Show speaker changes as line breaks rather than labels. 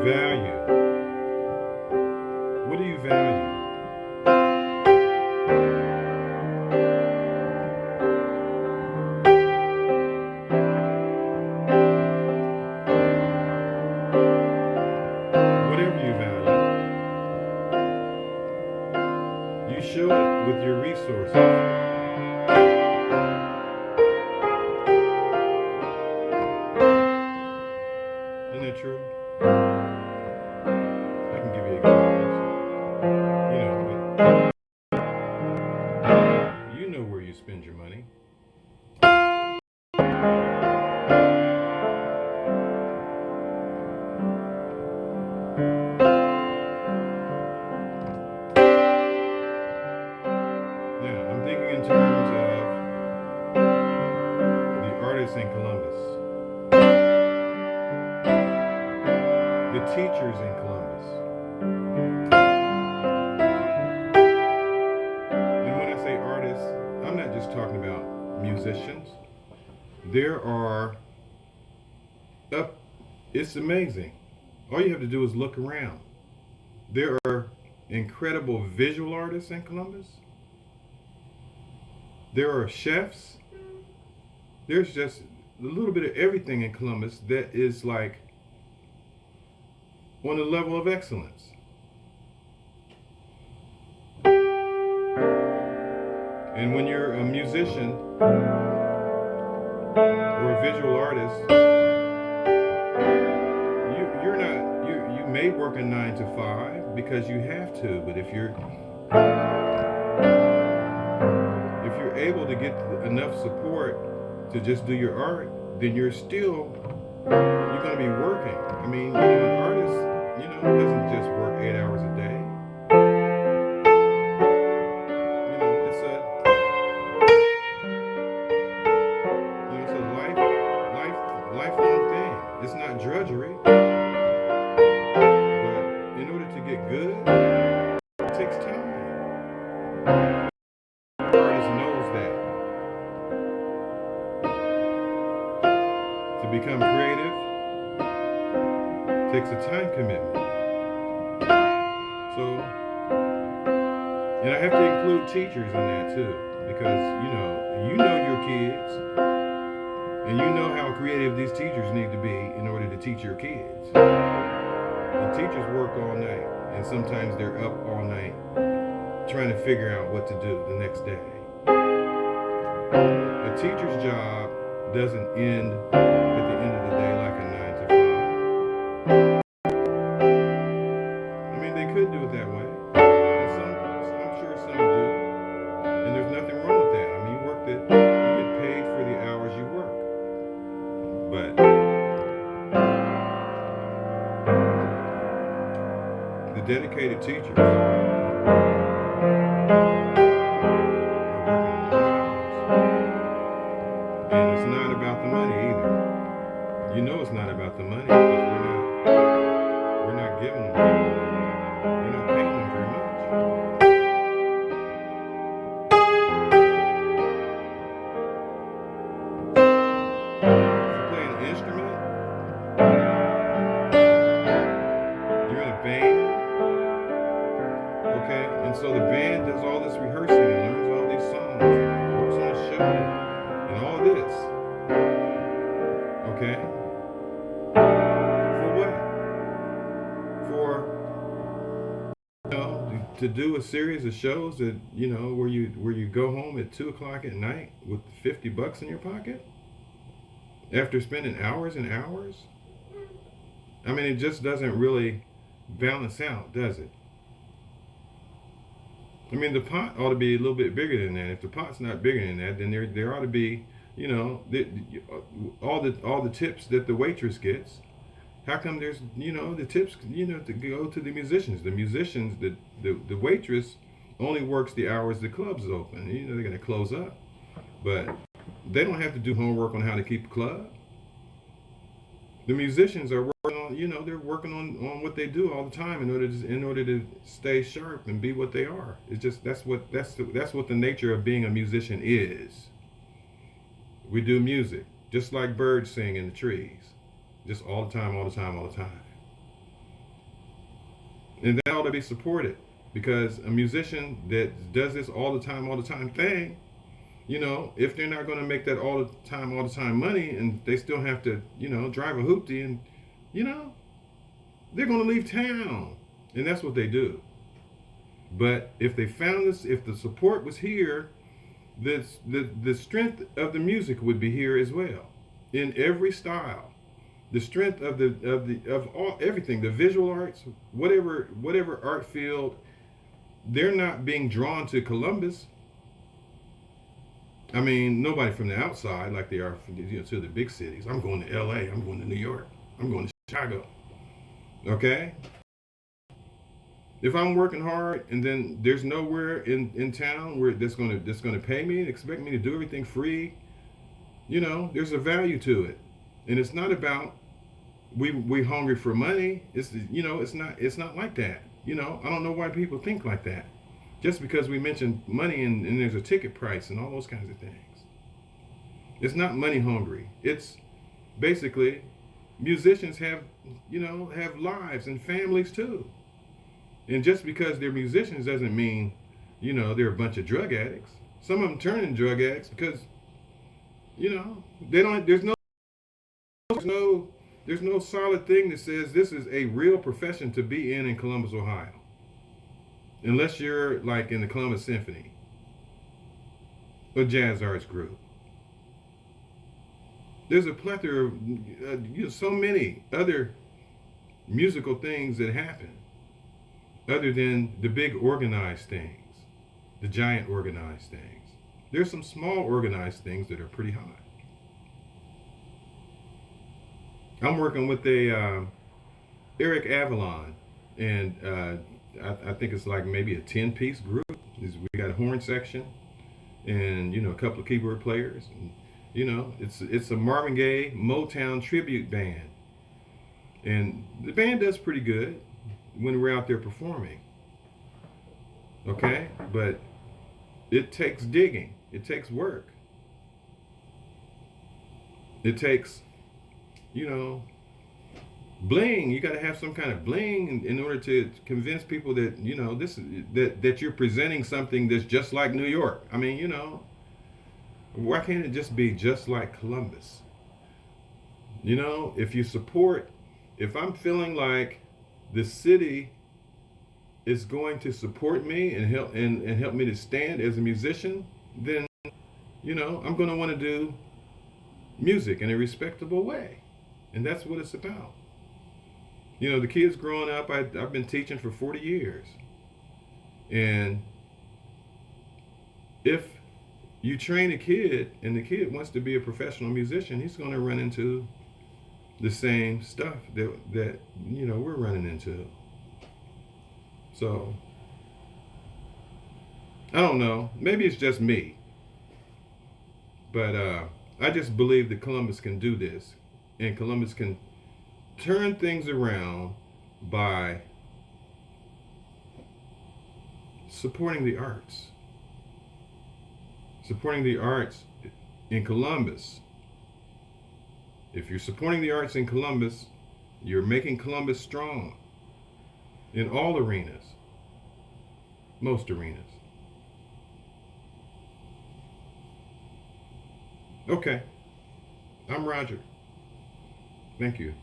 value? What do you value? Whatever you value, you show it with your resources. Isn't that true? I can give you examples. You know where you spend your money. Now, I'm thinking in terms of the artists in Columbus, the teachers in Columbus. And when I say artists, I'm not just talking about musicians. There are, it's amazing. All you have to do is look around. There are incredible visual artists in Columbus. There are chefs. There's just a little bit of everything in Columbus that is like on a level of excellence. And when you're a musician or a visual artist, you may work a 9 to 5 because you have to, but if you're able to get enough support to just do your art, then you're going to be working. I mean, an artist, doesn't just work 8 hours a day. It's a lifelong thing. It's not drudgery, but in order to get good, it takes time. The artist knows that. To become creative takes a time commitment. So, and I have to include teachers in that too, because you know your kids, and you know how creative these teachers need to be in order to teach your kids. The teachers work all night, and sometimes they're up all night trying to figure out what to do the next day. A teacher's job doesn't end at the end of the day like a 9 to 5. I mean, they could do it that way. And I'm sure some do. And there's nothing wrong with that. I mean, you get paid for the hours you work. But the dedicated teachers are working long hours. And it's not about the money either. You know it's not about the money because we're not giving them, we're not paying them very much. If you play an instrument, you're in a band, okay? And so the band does all this rehearsing and learns all these songs, and works on a show, and all this, okay? For what? For to do a series of shows that where you go home at 2 o'clock at night with $50 in your pocket after spending hours and hours. I mean, it just doesn't really balance out, does it? I mean, the pot ought to be a little bit bigger than that. If the pot's not bigger than that, then there ought to be all the tips that the waitress gets. How come there's the tips to go to the musicians? The musicians, the waitress only works the hours the club's open. They're going to close up, but they don't have to do homework on how to keep a club. The musicians are working on they're working on what they do all the time in order to stay sharp and be what they are. It's just that's what the nature of being a musician is. We do music just like birds sing in the trees. Just all the time, all the time, all the time. And that ought to be supported, because a musician that does this all the time thing, if they're not going to make that all the time money, and they still have to, drive a hoopty, and, you know, they're going to leave town. And that's what they do. But if they found this, if the support was here, the strength of the music would be here as well, in every style. The strength of all everything, the visual arts, whatever art field, they're not being drawn to Columbus. I mean, nobody from the outside like they are from to the big cities. I'm going to L.A. I'm going to New York. I'm going to Chicago. Okay. If I'm working hard and then there's nowhere in town where that's gonna pay me and expect me to do everything free, there's a value to it, and it's not about we hungry for money. It's not like that. I don't know why people think like that. Just because we mention money and there's a ticket price and all those kinds of things. It's not money hungry. It's basically musicians have lives and families too. And just because they're musicians doesn't mean, they're a bunch of drug addicts. Some of them turn into drug addicts because, they don't. There's no solid thing that says this is a real profession to be in Columbus, Ohio. Unless you're like in the Columbus Symphony, a jazz arts group. There's a plethora of, so many other musical things that happen other than the big organized things, the giant organized things. There's some small organized things that are pretty high. I'm working with a Eric Avalon, and I think it's like maybe a 10-piece group. We got a horn section, and a couple of keyboard players. And, it's a Marvin Gaye Motown tribute band, and the band does pretty good when we're out there performing. Okay, but it takes digging. It takes work. It takes, bling. You got to have some kind of bling in order to convince people that this that you're presenting something that's just like New York. I mean, why can't it just be just like Columbus? If you support, if I'm feeling like the city is going to support me and help me to stand as a musician, then I'm going to want to do music in a respectable way, and that's what it's about. The kids growing up, I've been teaching for 40 years, and if you train a kid and the kid wants to be a professional musician, he's going to run into the same stuff that we're running into. So I don't know. Maybe it's just me, but I just believe that Columbus can do this, and Columbus can turn things around by supporting the arts. Supporting the arts in Columbus. If you're supporting the arts in Columbus, you're making Columbus strong in all arenas, most arenas. Okay, I'm Roger. Thank you.